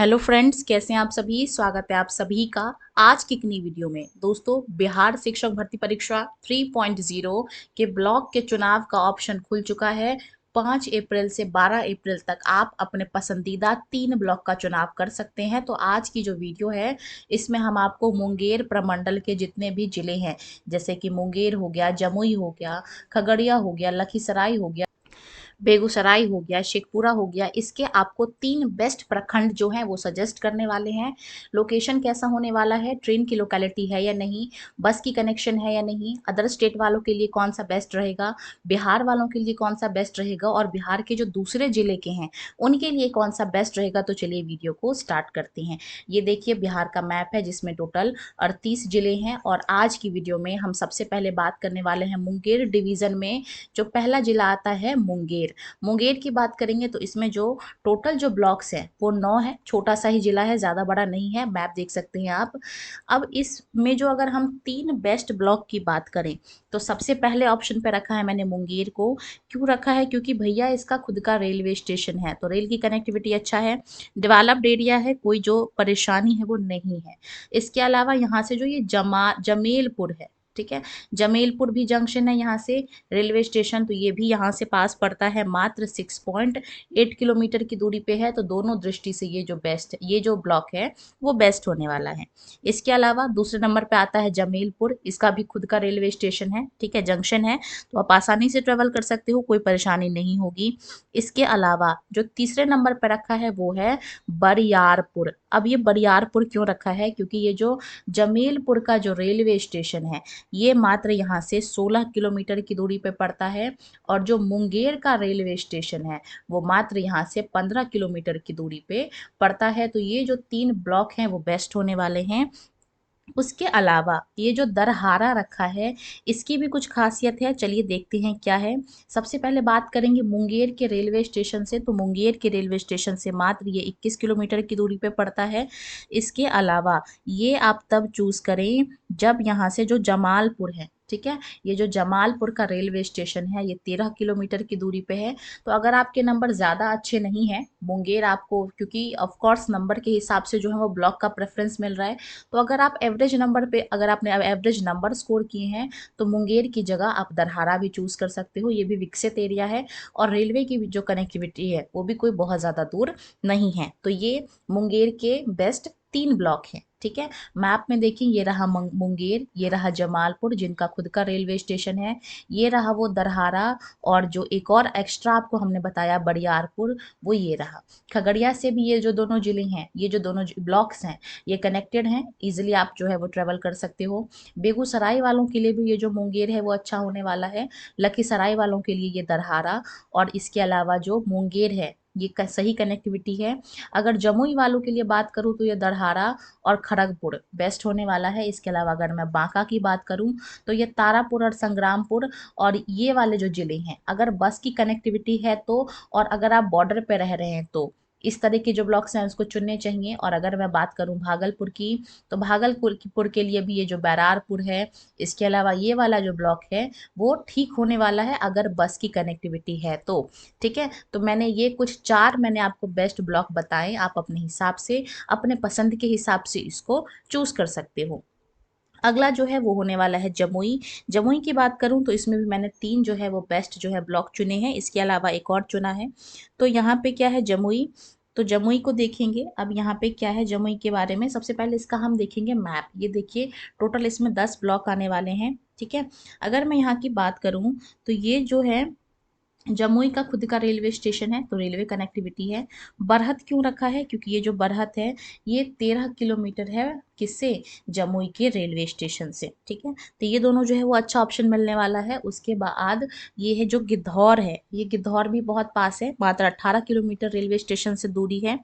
Hello friends, कैसे हैं आप सभी। स्वागत है आप सभी का आज की एक नई वीडियो में। दोस्तों, बिहार शिक्षक भर्ती परीक्षा 3.0 के ब्लॉक के चुनाव का ऑप्शन खुल चुका है। 5 अप्रैल से 12 अप्रैल तक आप अपने पसंदीदा 3 ब्लॉक का चुनाव कर सकते हैं। तो आज की जो वीडियो है, इसमें हम आपको मुंगेर प्रमंडल के जितने भी जिले हैं, जैसे कि मुंगेर हो गया, जमुई हो गया, खगड़िया हो गया, लखीसराय हो गया, बेगूसराय हो गया, शेखपुरा हो गया, इसके आपको 3 बेस्ट प्रखंड जो हैं वो सजेस्ट करने वाले हैं। लोकेशन कैसा होने वाला है, ट्रेन की लोकेलिटी है या नहीं, बस की कनेक्शन है या नहीं, अदर स्टेट वालों के लिए कौन सा बेस्ट रहेगा, बिहार वालों के लिए कौन सा बेस्ट रहेगा, और बिहार के जो दूसरे जिले के हैं उनके लिए कौन सा बेस्ट रहेगा। तो चलिए वीडियो को स्टार्ट करते हैं। ये देखिए बिहार का मैप है जिसमें टोटल 38 जिले हैं, और आज की वीडियो में हम सबसे पहले बात करने वाले हैं मुंगेर डिवीजन में जो पहला जिला आता है मुंगेर। मुंगेर की बात करेंगे तो इसमें जो टोटल जो ब्लॉक्स हैं वो 9 है। छोटा सा ही जिला है, ज़्यादा बड़ा नहीं है, मैप देख सकते हैं आप। अब इसमें जो अगर हम 3 बेस्ट ब्लॉक की बात करें तो सबसे पहले ऑप्शन पे रखा है मैंने मुंगेर को। क्यों रखा है? क्योंकि भैया इसका खुद का रेलवे स्टेशन है, तो रेल की कनेक्टिविटी अच्छा है, डेवलप्ड एरिया है, कोई जो परेशानी है वो नहीं है। इसके अलावा यहाँ से जो ये जमेलपुर है, ठीक है, जमेलपुर भी जंक्शन है यहाँ से रेलवे स्टेशन, तो ये भी यहाँ से पास पड़ता है, मात्र 6.8 किलोमीटर की दूरी पे है। तो दोनों दृष्टि से ये जो ब्लॉक है वो बेस्ट होने वाला है। इसके अलावा दूसरे नंबर पे आता है जमेलपुर। इसका भी खुद का रेलवे स्टेशन है, ठीक है, जंक्शन है, तो आप आसानी से ट्रेवल कर सकते हो, कोई परेशानी नहीं होगी। इसके अलावा जो तीसरे नंबर पर रखा है वो है बरियारपुर। अब ये बरियारपुर क्यों रखा है? क्योंकि ये जो जमेलपुर का जो रेलवे स्टेशन है ये मात्र यहाँ से 16 किलोमीटर की दूरी पे पड़ता है, और जो मुंगेर का रेलवे स्टेशन है वो मात्र यहाँ से 15 किलोमीटर की दूरी पे पड़ता है। तो ये जो 3 ब्लॉक हैं वो बेस्ट होने वाले हैं। उसके अलावा ये जो दरहारा रखा है इसकी भी कुछ खासियत है, चलिए देखते हैं क्या है। सबसे पहले बात करेंगे मुंगेर के रेलवे स्टेशन से, तो मुंगेर के रेलवे स्टेशन से मात्र ये 21 किलोमीटर की दूरी पे पड़ता है। इसके अलावा ये आप तब चूज करें जब यहाँ से जो जमालपुर है, ठीक है, ये जो जमालपुर का रेलवे स्टेशन है ये 13 किलोमीटर की दूरी पे है। तो अगर आपके नंबर ज़्यादा अच्छे नहीं हैं, मुंगेर आपको, क्योंकि ऑफ कोर्स नंबर के हिसाब से जो है वो ब्लॉक का प्रेफरेंस मिल रहा है, तो अगर आप एवरेज नंबर पे, अगर आपने एवरेज नंबर स्कोर किए हैं तो मुंगेर की जगह आप दरहारा भी चूज कर सकते हो। ये भी विकसित एरिया है, और रेलवे की जो कनेक्टिविटी है वो भी कोई बहुत ज़्यादा दूर नहीं है। तो ये मुंगेर के बेस्ट 3 ब्लॉक हैं, ठीक है। मैप में देखिए, ये रहा मुंगेर, ये रहा जमालपुर जिनका खुद का रेलवे स्टेशन है, ये रहा वो दरहारा, और जो एक और एक्स्ट्रा आपको हमने बताया बरियारपुर, वो ये रहा। खगड़िया से भी ये जो दोनों जिले हैं, ये जो दोनों ब्लॉक्स हैं ये कनेक्टेड हैं, इजीली आप जो है वो ट्रेवल कर सकते हो। बेगूसराय वालों के लिए भी ये जो मुंगेर है वो अच्छा होने वाला है, लखीसराय वालों के लिए ये दरहारा, और इसके अलावा जो मुंगेर है ये सही कनेक्टिविटी है। अगर जमुई वालों के लिए बात करूँ तो ये दरहारा और खड़गपुर बेस्ट होने वाला है। इसके अलावा अगर मैं बांका की बात करूँ तो ये तारापुर और संग्रामपुर और ये वाले जो जिले हैं, अगर बस की कनेक्टिविटी है तो, और अगर आप बॉर्डर पे रह रहे हैं तो इस तरह के जो ब्लॉक्स हैं उसको चुनने चाहिए। और अगर मैं बात करूं भागलपुर की, तो भागलपुर के लिए भी ये जो बैरारपुर है, इसके अलावा ये वाला जो ब्लॉक है वो ठीक होने वाला है अगर बस की कनेक्टिविटी है तो, ठीक है। तो मैंने ये कुछ 4 मैंने आपको बेस्ट ब्लॉक बताए, आप अपने हिसाब से, अपने पसंद के हिसाब से इसको चूज कर सकते हो। अगला जो है वो होने वाला है जमुई। जमुई की बात करूं तो इसमें भी मैंने 3 जो है वो बेस्ट जो है ब्लॉक चुने हैं, इसके अलावा एक और चुना है। तो यहाँ पे क्या है, जमुई, तो जमुई को देखेंगे। अब यहाँ पे क्या है जमुई के बारे में, सबसे पहले इसका हम देखेंगे मैप। ये देखिए टोटल इसमें 10 ब्लॉक आने वाले हैं, ठीक है। अगर मैं यहाँ की बात करूँ तो ये जो है जमुई का खुद का रेलवे स्टेशन है, तो रेलवे कनेक्टिविटी है। बरहत क्यों रखा है? क्योंकि ये जो बरहत है ये 13 किलोमीटर है, किससे? जमुई के रेलवे स्टेशन से, ठीक है। तो ये दोनों जो है वो अच्छा ऑप्शन मिलने वाला है। उसके बाद ये है जो गिद्धौर है, ये गिद्धौर भी बहुत पास है, मात्र 18 किलोमीटर रेलवे स्टेशन से दूरी है,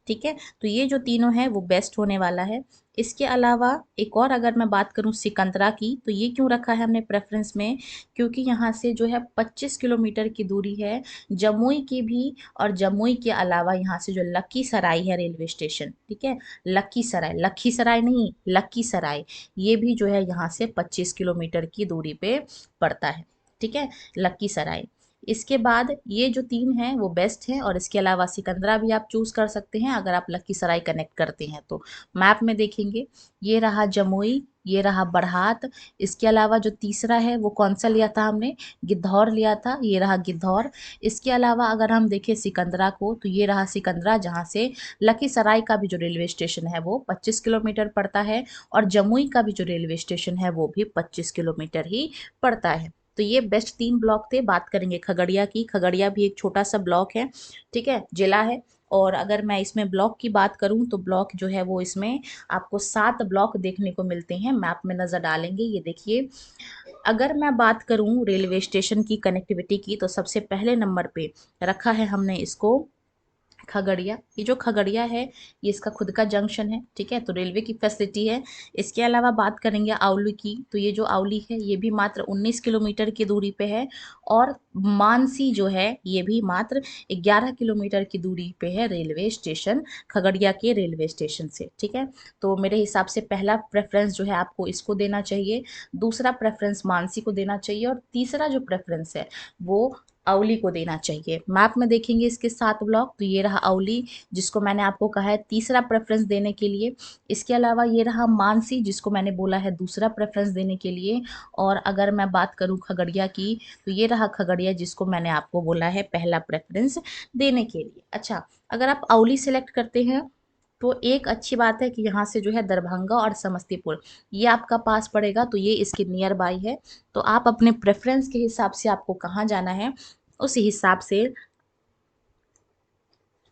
ठीक है। तो ये जो तीनों है वो बेस्ट होने वाला है। इसके अलावा एक और अगर मैं बात करूं सिकंदरा की, तो ये क्यों रखा है हमने प्रेफरेंस में? क्योंकि यहाँ से जो है 25 किलोमीटर की दूरी है जमुई की भी, और जमुई के अलावा यहाँ से जो लखीसराय है रेलवे स्टेशन, ठीक है, लखीसराय, लखीसराय नहीं लखीसराय, ये भी जो है यहाँ से 25 किलोमीटर की दूरी पे पड़ता है, ठीक है, लखीसराय। इसके बाद ये जो 3 हैं वो बेस्ट हैं, और इसके अलावा सिकंदरा भी आप चूज़ कर सकते हैं अगर आप लखीसराय कनेक्ट करते हैं तो। मैप में देखेंगे, ये रहा जमुई, ये रहा बरहात, इसके अलावा जो तीसरा है वो कौन सा लिया था हमने, गिद्धौर लिया था, ये रहा गिद्धौर। इसके अलावा अगर हम देखें सिकंदरा को, तो ये रहा सिकंदरा, जहाँ से लखीसराय का भी जो रेलवे स्टेशन है वो 25 किलोमीटर पड़ता है, और जमुई का भी जो रेलवे स्टेशन है वो भी 25 किलोमीटर ही पड़ता है। तो ये बेस्ट 3 ब्लॉक थे। बात करेंगे खगड़िया की। खगड़िया भी एक छोटा सा ब्लॉक है, ठीक है, जिला है। और अगर मैं इसमें ब्लॉक की बात करूं तो ब्लॉक जो है वो इसमें आपको 7 ब्लॉक देखने को मिलते हैं। मैप में नज़र डालेंगे, ये देखिए। अगर मैं बात करूं रेलवे स्टेशन की कनेक्टिविटी की, तो सबसे पहले नंबर पे रखा है हमने इसको खगड़िया। ये जो खगड़िया है ये इसका खुद का जंक्शन है, ठीक है, तो रेलवे की फैसिलिटी है। इसके अलावा बात करेंगे आउली की, तो ये जो आउली है ये भी मात्र 19 किलोमीटर की दूरी पे है, और मानसी जो है ये भी मात्र 11 किलोमीटर की दूरी पे है रेलवे स्टेशन, खगड़िया के रेलवे स्टेशन से, ठीक है। तो मेरे हिसाब से पहला प्रेफरेंस जो है आपको इसको देना चाहिए, दूसरा प्रेफरेंस मानसी को देना चाहिए, और तीसरा जो प्रेफरेंस है वो अवली को देना चाहिए। मैप में देखेंगे इसके 7 ब्लॉक, तो ये रहा अवली, जिसको मैंने आपको कहा है तीसरा प्रेफरेंस देने के लिए। इसके अलावा ये रहा मानसी, जिसको मैंने बोला है दूसरा प्रेफरेंस देने के लिए। और अगर मैं बात करूं खगड़िया की, तो ये रहा खगड़िया, जिसको मैंने आपको बोला है पहला प्रेफरेंस देने के लिए। अच्छा, अगर आप अवली सेलेक्ट करते हैं तो एक अच्छी बात है कि यहाँ से जो है दरभंगा और समस्तीपुर ये आपका पास पड़ेगा, तो ये इसके नियर बाई है। तो आप अपने प्रेफरेंस के हिसाब से आपको कहाँ जाना है उस हिसाब से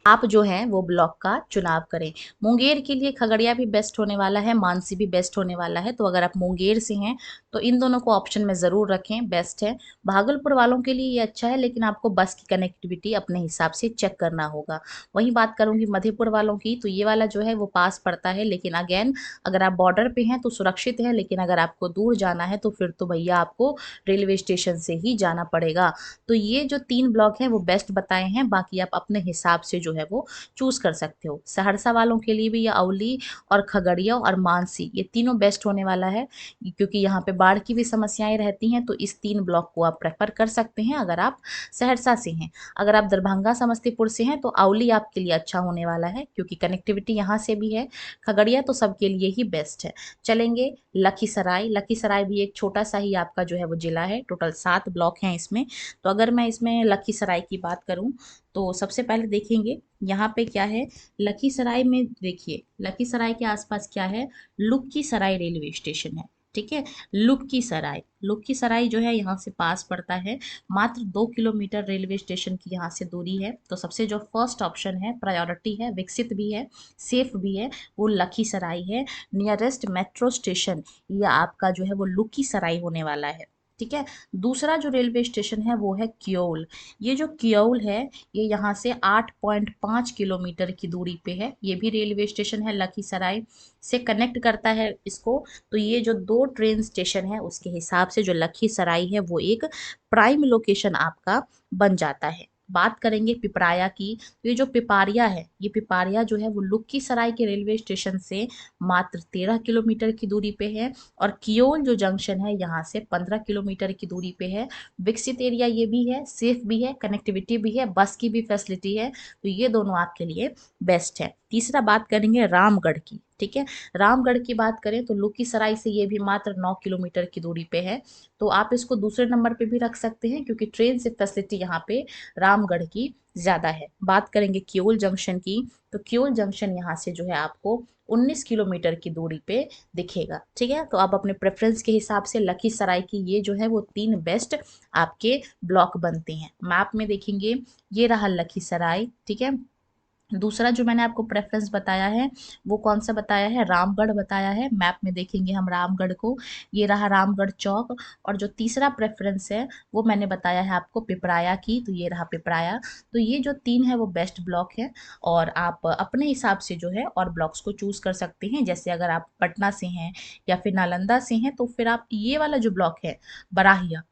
आप जो है वो ब्लॉक का चुनाव करें। मुंगेर के लिए खगड़िया भी बेस्ट होने वाला है, मानसी भी बेस्ट होने वाला है, तो अगर आप मुंगेर से हैं तो इन दोनों को ऑप्शन में ज़रूर रखें, बेस्ट है। भागलपुर वालों के लिए ये अच्छा है, लेकिन आपको बस की कनेक्टिविटी अपने हिसाब से चेक करना होगा। वहीं बात करूंगी मधेपुर वालों की, तो ये वाला जो है वो पास पड़ता है, लेकिन अगेन अगर आप बॉर्डर पे हैं तो सुरक्षित है, लेकिन अगर आपको दूर जाना है तो फिर तो भैया आपको रेलवे स्टेशन से ही जाना पड़ेगा। तो ये जो 3 ब्लॉक हैं वो बेस्ट बताए हैं, बाकी आप अपने हिसाब से जो है वो चूज कर सकते हो। सहरसा वालों के लिए भी ये अवली और खगड़िया और मानसी ये तीनों बेस्ट होने वाला है, क्योंकि यहाँ पे बाढ़ की भी समस्याएं रहती हैं, तो इस 3 ब्लॉक को आप प्रेफर कर सकते हैं अगर आप सहरसा से हैं। अगर आप दरभंगा समस्तीपुर से हैं तो अवली आपके लिए अच्छा होने वाला है, क्योंकि कनेक्टिविटी यहाँ से भी है। खगड़िया तो सबके लिए ही बेस्ट है। चलेंगे लखीसराय। लखीसराय भी एक छोटा सा ही आपका जो है वो जिला है, टोटल 7 ब्लॉक हैं इसमें। तो अगर मैं इसमें लखीसराय की बात करूं तो सबसे पहले देखेंगे यहाँ पे क्या है। लखीसराय में देखिए, लखीसराय के आसपास क्या है, लुक्की सराय रेलवे स्टेशन है, ठीक है। लुक्की सराय, लुक्की सराय जो है यहाँ से पास पड़ता है, मात्र 2 किलोमीटर रेलवे स्टेशन की यहाँ से दूरी है। तो सबसे जो फर्स्ट ऑप्शन है, प्रायोरिटी है, विकसित भी है, सेफ भी है, वो लखीसराय है। नियरेस्ट मेट्रो स्टेशन ये आपका जो है वो लुक्की सराय होने वाला है, ठीक है। दूसरा जो रेलवे स्टेशन है वो है कियोल। ये जो कियोल है ये यहाँ से 8.5 किलोमीटर की दूरी पे है, ये भी रेलवे स्टेशन है, लखीसराय से कनेक्ट करता है इसको। तो ये जो 2 ट्रेन स्टेशन है उसके हिसाब से जो लखीसराय है वो एक प्राइम लोकेशन आपका बन जाता है। बात करेंगे पिपराया की, तो ये जो पिपारिया है, ये पिपारिया जो है वो लुक्कीसराय के रेलवे स्टेशन से मात्र 13 किलोमीटर की दूरी पे है, और कियोल जो जंक्शन है यहाँ से 15 किलोमीटर की दूरी पे है। विकसित एरिया ये भी है, सेफ भी है, कनेक्टिविटी भी है, बस की भी फैसिलिटी है, तो ये दोनों आपके लिए बेस्ट है। तीसरा बात करेंगे रामगढ़ की, ठीक है। रामगढ़ की बात करें तो लुकीसराय से ये भी मात्र 9 किलोमीटर की दूरी पे है, तो आप इसको दूसरे नंबर पे भी रख सकते हैं, क्योंकि ट्रेन से फैसिलिटी यहाँ पे रामगढ़ की ज़्यादा है। बात करेंगे कियोल जंक्शन की, तो कियोल जंक्शन यहाँ से जो है आपको 19 किलोमीटर की दूरी पे दिखेगा, ठीक है। तो आप अपने प्रेफरेंस के हिसाब से लखीसराय की ये जो है वो 3 बेस्ट आपके ब्लॉक बनते हैं। मैप में देखेंगे, ये रहा लखीसराय, ठीक है। दूसरा जो मैंने आपको प्रेफरेंस बताया है वो कौन सा बताया है, रामगढ़ बताया है। मैप में देखेंगे हम रामगढ़ को, ये रहा रामगढ़ चौक। और जो तीसरा प्रेफरेंस है वो मैंने बताया है आपको पिपराया की, तो ये रहा पिपराया। तो ये जो 3 है वो बेस्ट ब्लॉक है, और आप अपने हिसाब से जो है और ब्लॉक्स को चूज कर सकते हैं। जैसे अगर आप पटना से हैं या फिर नालंदा से हैं तो फिर आप ये वाला जो ब्लॉक है बराहिया,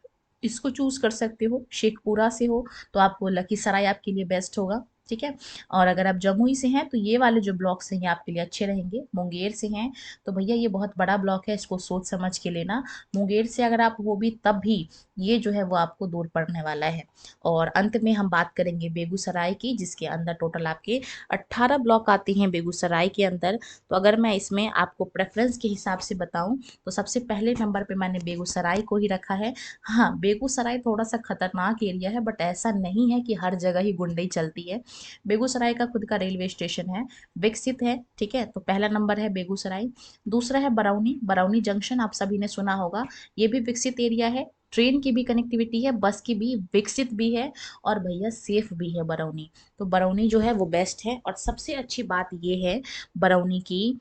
इसको चूज कर सकते हो। शेखपुरा से हो तो आपको लखीसराय आपके लिए बेस्ट होगा। ठीक है। और अगर आप जमुई से हैं तो ये वाले जो ब्लॉक्स हैं ये आपके लिए अच्छे रहेंगे। मुंगेर से हैं तो भैया ये बहुत बड़ा ब्लॉक है, इसको सोच समझ के लेना। मुंगेर से अगर आप हो भी तब भी ये जो है वो आपको दूर पड़ने वाला है। और अंत में हम बात करेंगे बेगूसराय की, जिसके अंदर टोटल आपके 18 ब्लॉक आते हैं बेगूसराय के अंदर। तो अगर मैं इसमें आपको प्रेफरेंस के हिसाब से बताऊं तो सबसे पहले नंबर पे मैंने बेगूसराय को ही रखा है। हाँ, बेगूसराय थोड़ा सा खतरनाक एरिया है, बट ऐसा नहीं है कि हर जगह ही गुंडई चलती है। बेगूसराय का खुद का रेलवे स्टेशन है, विकसित है, ठीक है। तो पहला नंबर है बेगूसराय। दूसरा है बरौनी। बरौनी जंक्शन आप सभी ने सुना होगा, ये भी विकसित एरिया है, ट्रेन की भी कनेक्टिविटी है, बस की भी, विकसित भी है और भैया सेफ भी है बरौनी। तो बरौनी जो है वो बेस्ट है। और सबसे अच्छी बात ये है बरौनी की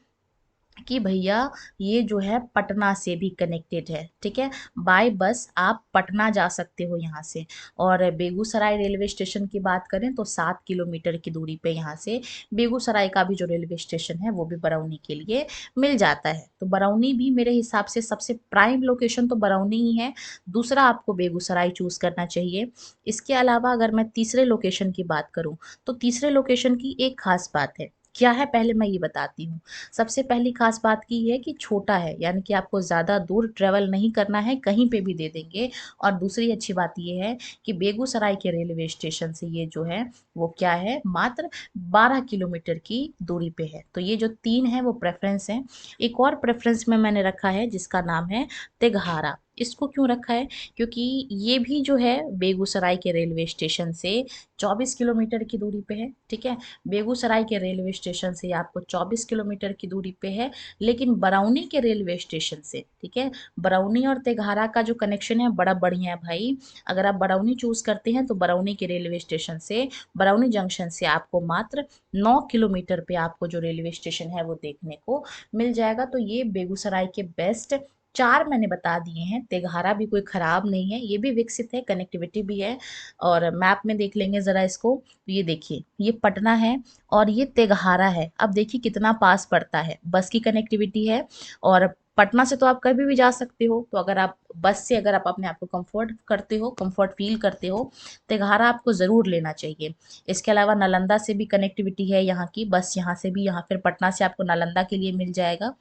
कि भैया ये जो है पटना से भी कनेक्टेड है, ठीक है। बाय बस आप पटना जा सकते हो यहाँ से। और बेगूसराय रेलवे स्टेशन की बात करें तो 7 किलोमीटर की दूरी पे यहाँ से बेगूसराय का भी जो रेलवे स्टेशन है वो भी बरौनी के लिए मिल जाता है। तो बरौनी भी मेरे हिसाब से सबसे प्राइम लोकेशन तो बरौनी ही है। दूसरा आपको बेगूसराय चूज करना चाहिए। इसके अलावा अगर मैं तीसरे लोकेशन की बात करूँ तो तीसरे लोकेशन की एक खास बात है। क्या है पहले मैं ये बताती हूँ। सबसे पहली खास बात की है कि छोटा है, यानी कि आपको ज़्यादा दूर ट्रेवल नहीं करना है, कहीं पे भी दे देंगे। और दूसरी अच्छी बात ये है कि बेगूसराय के रेलवे स्टेशन से ये जो है वो क्या है, मात्र 12 किलोमीटर की दूरी पे है। तो ये जो तीन है वो प्रेफरेंस है। एक और प्रेफरेंस में मैंने रखा है जिसका नाम है तेघारा। इसको क्यों रखा है, क्योंकि ये भी जो है बेगूसराय के रेलवे स्टेशन से 24 किलोमीटर की दूरी पे है, ठीक है। बेगूसराय के रेलवे स्टेशन से आपको 24 किलोमीटर की दूरी पे है, लेकिन बरौनी के रेलवे स्टेशन से, ठीक है, बरौनी और तेघारा का जो कनेक्शन है बड़ा बढ़िया है भाई। अगर आप बरौनी चूज करते हैं तो बरौनी के रेलवे स्टेशन से, बरौनी जंक्शन से आपको मात्र 9 किलोमीटर पे आपको जो रेलवे स्टेशन है वो देखने को मिल जाएगा। तो ये बेगूसराय के बेस्ट चार मैंने बता दिए हैं। तेघारा भी कोई खराब नहीं है, ये भी विकसित है, कनेक्टिविटी भी है। और मैप में देख लेंगे जरा इसको, तो ये देखिए ये पटना है और ये तेघारा है। अब देखिए कितना पास पड़ता है, बस की कनेक्टिविटी है। और पटना से तो आप कभी भी जा सकते हो, तो अगर आप बस से अगर आप अपने आप को कंफर्ट करते हो, कंफर्ट फील करते हो, तेघारा आपको ज़रूर लेना चाहिए। इसके अलावा नालंदा से भी कनेक्टिविटी है यहाँ की, बस यहाँ से भी, यहाँ फिर पटना से आपको नालंदा के लिए मिल जाएगा।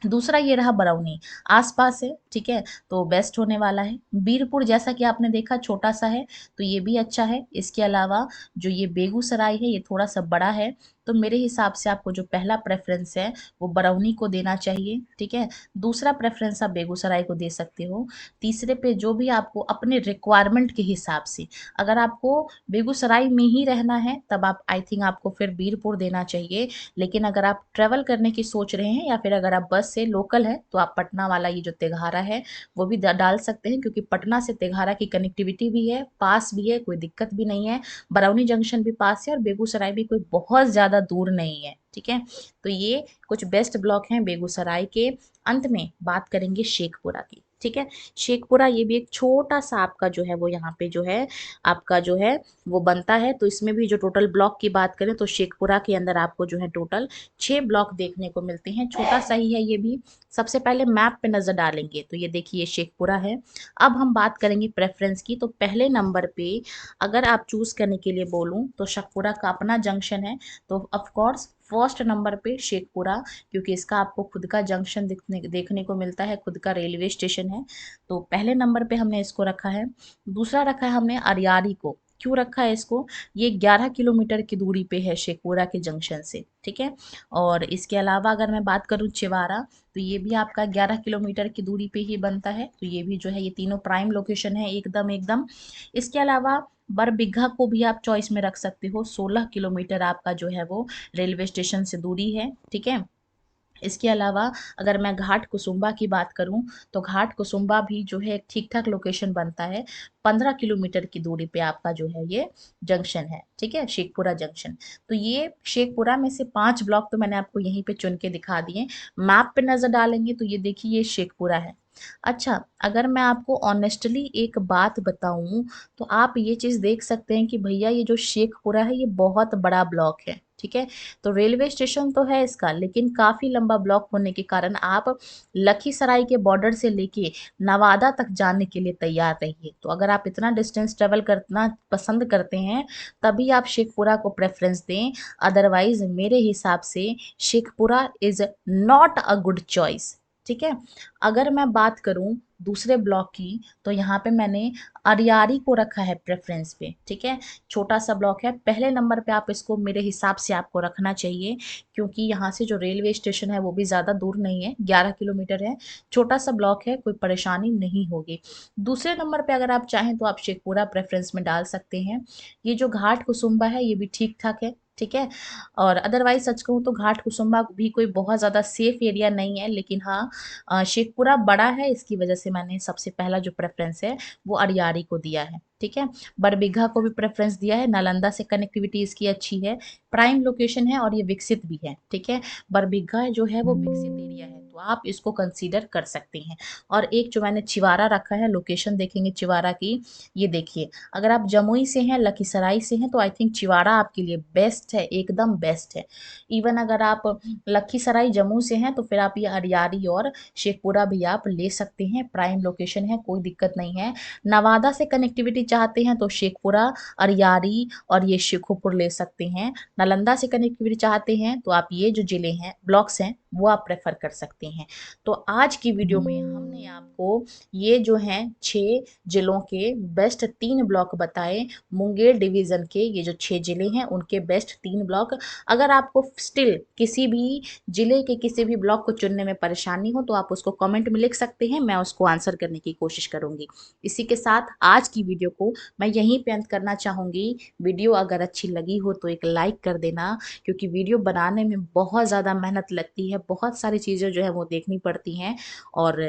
दूसरा ये रहा बरौनी, आसपास है, ठीक है, तो बेस्ट होने वाला है। बीरपुर जैसा कि आपने देखा छोटा सा है, तो ये भी अच्छा है। इसके अलावा जो ये बेगूसराय है ये थोड़ा सा बड़ा है। तो मेरे हिसाब से आपको जो पहला प्रेफरेंस है वो बरौनी को देना चाहिए, ठीक है। दूसरा प्रेफरेंस आप बेगूसराय को दे सकते हो। तीसरे पे जो भी आपको अपने रिक्वायरमेंट के हिसाब से, अगर आपको बेगूसराय में ही रहना है तब आप आई थिंक आपको फिर बीरपुर देना चाहिए। लेकिन अगर आप ट्रेवल करने की सोच रहे हैं या फिर अगर आप बस से लोकल है तो आप पटना वाला ये जो तेघारा है वो भी डाल सकते हैं, क्योंकि पटना से तेघारा की कनेक्टिविटी भी है, पास भी है, कोई दिक्कत भी नहीं है। बरौनी जंक्शन भी पास है और बेगूसराय भी कोई बहुत ज़्यादा दूर नहीं है, ठीक है। तो ये कुछ बेस्ट ब्लॉक हैं बेगूसराय के। अंत में बात करेंगे शेखपुरा की, ठीक है। शेखपुरा ये भी एक छोटा सा आपका जो है वो यहाँ पे जो है आपका जो है वो बनता है। तो इसमें भी जो टोटल ब्लॉक की बात करें तो शेखपुरा के अंदर आपको जो है टोटल 6 ब्लॉक देखने को मिलते हैं। छोटा सा ही है ये भी। सबसे पहले मैप पे नजर डालेंगे तो ये देखिए शेखपुरा है। अब हम बात करेंगे प्रेफरेंस की, तो पहले नंबर पे अगर आप चूज करने के लिए बोलूं तो शेखपुरा का अपना जंक्शन है, तो ऑफ कोर्स फर्स्ट नंबर पे शेखपुरा, क्योंकि इसका आपको खुद का जंक्शन देखने को मिलता है, खुद का रेलवे स्टेशन है। तो पहले नंबर पे हमने इसको रखा है। दूसरा रखा है हमने अरियारी को। क्यों रखा है इसको, ये 11 किलोमीटर की दूरी पे है शेखपुरा के जंक्शन से, ठीक है। और इसके अलावा अगर मैं बात करूँ चिवारा, तो ये भी आपका 11 किलोमीटर की दूरी पे ही बनता है। तो ये भी जो है ये तीनों प्राइम लोकेशन है एकदम एकदम। इसके अलावा बरबीघा को भी आप चॉइस में रख सकते हो, 16 किलोमीटर आपका जो है वो रेलवे स्टेशन से दूरी है, ठीक है। इसके अलावा अगर मैं घाट कुसुम्बा की बात करूं तो घाट कुसुम्बा भी जो है एक ठीक ठाक लोकेशन बनता है। 15 किलोमीटर की दूरी पे आपका जो है ये जंक्शन है, ठीक है, शेखपुरा जंक्शन। तो ये शेखपुरा में से 5 ब्लॉक तो मैंने आपको यहीं पे चुन के दिखा दिए। मैप पे नजर डालेंगे तो ये देखिए ये शेखपुरा है। अच्छा, अगर मैं आपको ऑनेस्टली एक बात बताऊं तो आप ये चीज देख सकते हैं कि भैया ये जो शेखपुरा है ये बहुत बड़ा ब्लॉक है, ठीक है। तो रेलवे स्टेशन तो है इसका, लेकिन काफ़ी लंबा ब्लॉक होने के कारण आप लखीसराय के बॉर्डर से लेके नवादा तक जाने के लिए तैयार रहिए। तो अगर आप इतना डिस्टेंस ट्रेवल करना पसंद करते हैं तभी आप शेखपुरा को प्रेफरेंस दें, अदरवाइज मेरे हिसाब से Sheikhpura is not a good choice. ठीक है। अगर मैं बात करूं दूसरे ब्लॉक की, तो यहाँ पे मैंने अरियारी को रखा है प्रेफरेंस पे। ठीक है। छोटा सा ब्लॉक है, पहले नंबर पे आप इसको मेरे हिसाब से आपको रखना चाहिए, क्योंकि यहाँ से जो रेलवे स्टेशन है वो भी ज़्यादा दूर नहीं है, 11 किलोमीटर है। छोटा सा ब्लॉक है, कोई परेशानी नहीं होगी। दूसरे नंबर पे अगर आप चाहें तो आप शेखपुरा प्रेफरेंस में डाल सकते हैं। ये जो घाट कुसुम्बा है ये भी ठीक ठाक है। ठीक है। और अदरवाइज सच कहूँ तो घाट कुसुम्बा भी कोई बहुत ज़्यादा सेफ एरिया नहीं है, लेकिन हाँ शेखपुरा बड़ा है, इसकी वजह से मैंने सबसे पहला जो प्रेफरेंस है वो अरियारी को दिया है। ठीक है। बरबीघा को भी प्रेफरेंस दिया है, नालंदा से कनेक्टिविटी इसकी अच्छी है, प्राइम लोकेशन है और ये विकसित भी है। ठीक है। बरबीघा जो है वो विकसित एरिया है, तो आप इसको कंसीडर कर सकते हैं। और एक जो मैंने चिवारा रखा है, लोकेशन देखेंगे चिवारा की, ये देखिए, अगर आप जमुई से हैं, लखीसराय से हैं, तो आई थिंक चिवारा आपके लिए बेस्ट है, एकदम बेस्ट है। इवन अगर आप लखीसराय जम्मू से हैं तो फिर आप ये अरियारी और शेखपुरा भी आप ले सकते हैं, प्राइम लोकेशन है, कोई दिक्कत नहीं है। नवादा से कनेक्टिविटी चाहते हैं तो शेखपुरा, अरियारी और ये शेखोपुर ले सकते हैं। नालंदा से कनेक्टिविटी चाहते हैं तो आप ये जो जिले हैं, ब्लॉक्स हैं, वो आप प्रेफर कर सकते हैं। तो आज की वीडियो में हमने आपको ये जो हैं 6 जिलों के बेस्ट 3 ब्लॉक बताए। मुंगेर डिवीज़न के ये जो 6 जिले हैं उनके बेस्ट 3 ब्लॉक। अगर आपको स्टिल किसी भी जिले के किसी भी ब्लॉक को चुनने में परेशानी हो तो आप उसको कमेंट में लिख सकते हैं, मैं उसको आंसर करने की कोशिश करूंगी। इसी के साथ आज की वीडियो को मैं यहीं पे अंत करना चाहूँगी। वीडियो अगर अच्छी लगी हो तो एक लाइक कर देना, क्योंकि वीडियो बनाने में बहुत ज़्यादा मेहनत लगती है, बहुत सारी चीज़ें जो है वो देखनी पड़ती हैं। और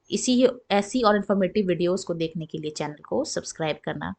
इसी ऐसी और इन्फॉर्मेटिव वीडियोस को देखने के लिए चैनल को सब्सक्राइब करना